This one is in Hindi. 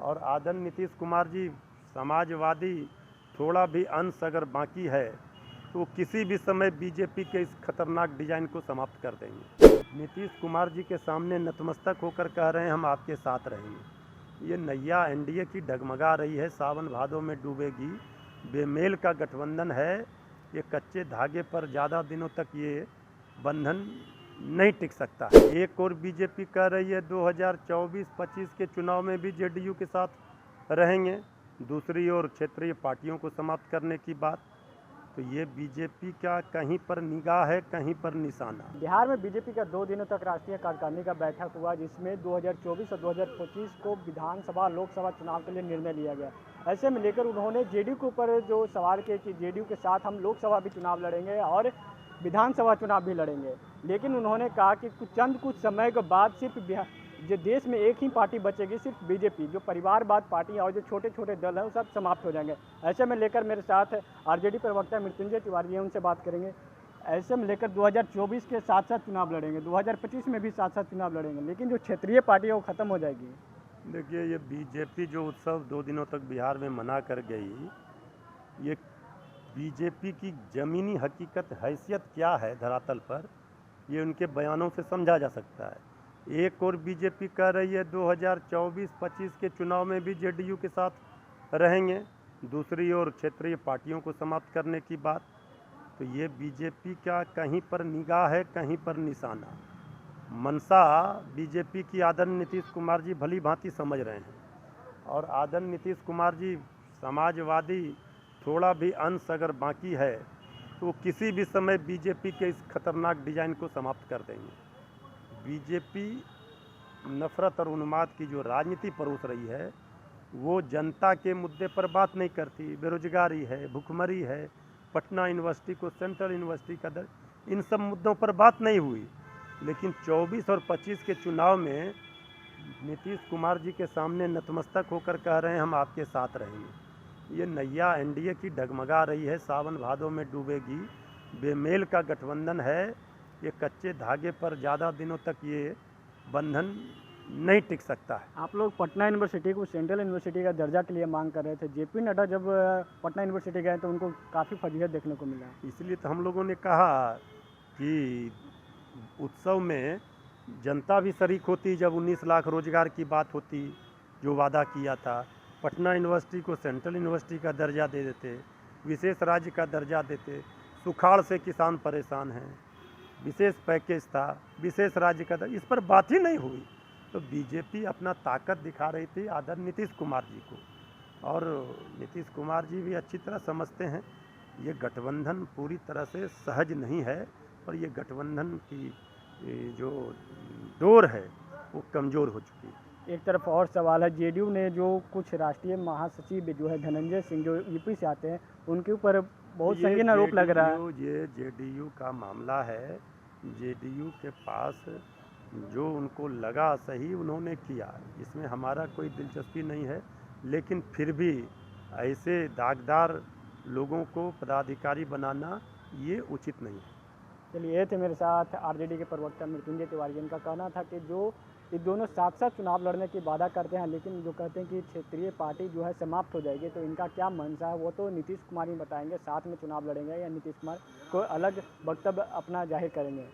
और आदरणीय नीतीश कुमार जी समाजवादी थोड़ा भी अंश अगर बाकी है तो किसी भी समय बीजेपी के इस खतरनाक डिजाइन को समाप्त कर देंगे। नीतीश कुमार जी के सामने नतमस्तक होकर कह रहे हैं हम आपके साथ रहेंगे। ये नैया एनडीए की डगमगा रही है, सावन भादों में डूबेगी। बेमेल का गठबंधन है, ये कच्चे धागे पर ज़्यादा दिनों तक ये बंधन नहीं टिक सकता है। एक और बीजेपी कह रही है 2024-25 के चुनाव में भी जेडीयू के साथ रहेंगे, दूसरी ओर क्षेत्रीय पार्टियों को समाप्त करने की बात। तो ये बीजेपी का कहीं पर निगाह है, कहीं पर निशाना। बिहार में बीजेपी का 2 दिनों तक राष्ट्रीय कार्यकारिणी का बैठक हुआ, जिसमें 2024 और 2025 को विधानसभा लोकसभा चुनाव के लिए निर्णय लिया गया। ऐसे में लेकर उन्होंने जेडीयू के ऊपर जो सवाल किए कि जेडीयू के साथ हम लोकसभा भी चुनाव लड़ेंगे और विधानसभा चुनाव भी लड़ेंगे, लेकिन उन्होंने कहा कि कुछ समय के बाद सिर्फ जो देश में एक ही पार्टी बचेगी, सिर्फ बीजेपी। जो परिवारवाद पार्टी और जो छोटे छोटे दल हैं वो सब समाप्त हो जाएंगे। ऐसे में लेकर मेरे साथ आरजेडी प्रवक्ता मृत्युंजय तिवारी हैं, उनसे बात करेंगे। ऐसे में लेकर 2024 के साथ साथ चुनाव लड़ेंगे, 2025 में भी साथ साथ चुनाव लड़ेंगे, लेकिन जो क्षेत्रीय पार्टी है वो ख़त्म हो जाएगी। देखिए, ये बीजेपी जो उत्सव 2 दिनों तक बिहार में मना कर गई, ये बीजेपी की ज़मीनी हकीकत हैसियत क्या है धरातल पर, ये उनके बयानों से समझा जा सकता है। एक और बीजेपी कह रही है 2024-25 के चुनाव में भी जेडीयू के साथ रहेंगे, दूसरी ओर क्षेत्रीय पार्टियों को समाप्त करने की बात। तो ये बीजेपी का कहीं पर निगाह है, कहीं पर निशाना। मनसा बीजेपी की आदरणीय नीतीश कुमार जी भली भांति समझ रहे हैं, और आदरणीय नीतीश कुमार जी समाजवादी थोड़ा भी अंश अगर बाकी है तो किसी भी समय बीजेपी के इस खतरनाक डिजाइन को समाप्त कर देंगे। बीजेपी नफरत और उन्माद की जो राजनीति परोस रही है वो जनता के मुद्दे पर बात नहीं करती। बेरोजगारी है, भुखमरी है, पटना यूनिवर्सिटी को सेंट्रल यूनिवर्सिटी का इन सब मुद्दों पर बात नहीं हुई। लेकिन 24 और 25 के चुनाव में नीतीश कुमार जी के सामने नतमस्तक होकर कह रहे हैं हम आपके साथ रहेंगे। ये नैया एनडीए की डगमगा रही है, सावन भादों में डूबेगी। बेमेल का गठबंधन है, ये कच्चे धागे पर ज़्यादा दिनों तक ये बंधन नहीं टिक सकता है। आप लोग पटना यूनिवर्सिटी को सेंट्रल यूनिवर्सिटी का दर्जा के लिए मांग कर रहे थे। जेपी नड्डा जब पटना यूनिवर्सिटी गए तो उनको काफ़ी फजीहत देखने को मिला। इसलिए तो हम लोगों ने कहा कि उत्सव में जनता भी शरीक होती। जब 19 लाख रोजगार की बात होती, जो वादा किया था, पटना यूनिवर्सिटी को सेंट्रल यूनिवर्सिटी का दर्जा दे देते, विशेष राज्य का दर्जा देते। सुखाड़ से किसान परेशान हैं, विशेष पैकेज था, विशेष राज्य का इस पर बात ही नहीं हुई। तो बीजेपी अपना ताकत दिखा रही थी आदरणीय नीतीश कुमार जी को, और नीतीश कुमार जी भी अच्छी तरह समझते हैं ये गठबंधन पूरी तरह से सहज नहीं है, और ये गठबंधन की जो डोर है वो कमज़ोर हो चुकी है। एक तरफ और सवाल है, जेडीयू ने जो कुछ राष्ट्रीय महासचिव जो है धनंजय सिंह, जो यूपी से आते हैं, उनके ऊपर बहुत संगीन आरोप लग रहा है। ये जेडीयू का मामला है। जेडीयू के पास जो उनको लगा सही उन्होंने किया, इसमें हमारा कोई दिलचस्पी नहीं है। लेकिन फिर भी ऐसे दागदार लोगों को पदाधिकारी बनाना ये उचित नहीं है। चलिए, ये थे मेरे साथ आरजेडी के प्रवक्ता मृत्युंजय तिवारी। इनका कहना था कि जो ये दोनों साथ साथ चुनाव लड़ने की वादा करते हैं, लेकिन जो कहते हैं कि क्षेत्रीय पार्टी जो है समाप्त हो जाएगी, तो इनका क्या मंशा है वो तो नीतीश कुमार ही बताएंगे। साथ में चुनाव लड़ेंगे या नीतीश कुमार कोई अलग वक्तव्य अपना जाहिर करेंगे।